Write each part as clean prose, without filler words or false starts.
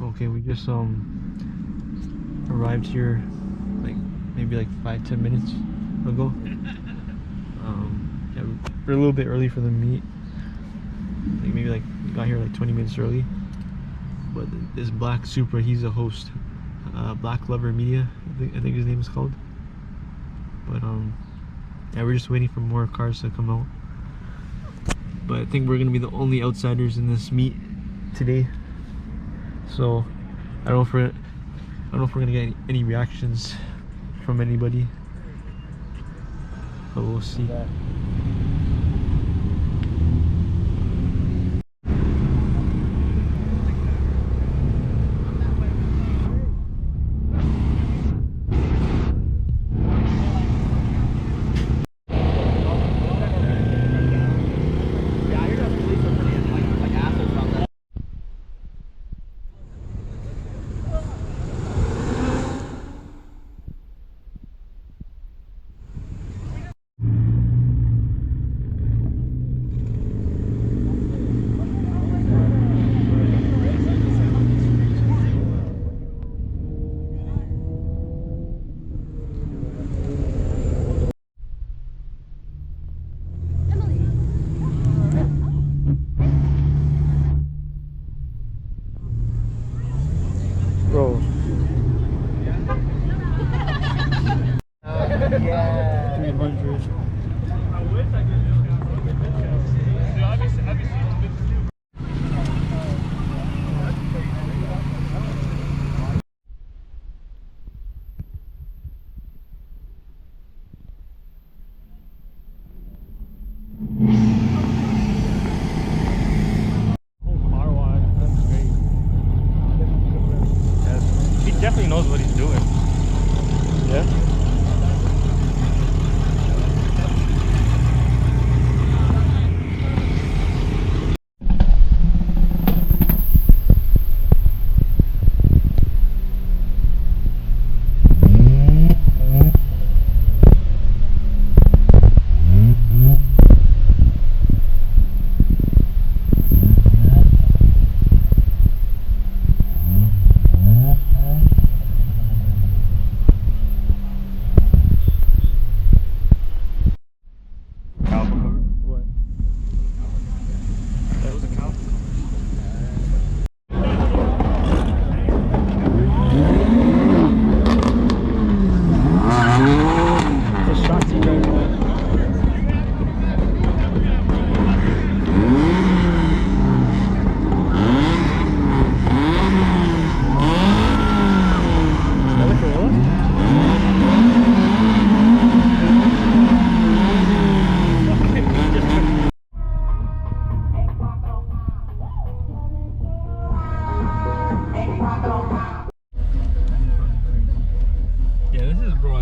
Okay, we just arrived here like maybe like 5-10 minutes ago. Yeah, we're a little bit early for the meet. Like maybe like we got here like 20 minutes early. But this Black Supra, he's a host. Black Lover Media, I think his name is called. But yeah, we're just waiting for more cars to come out. But I think we're gonna be the only outsiders in this meet today. So I don't know if we're gonna get any reactions from anybody, but we'll see. Bro. Yeah. 300. Definitely knows what he's doing. Yeah.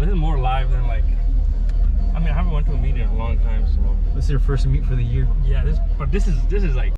This is more live than like. I mean, I haven't went to a meet in a long time, so This is your first meet for the year. yeah. This is like.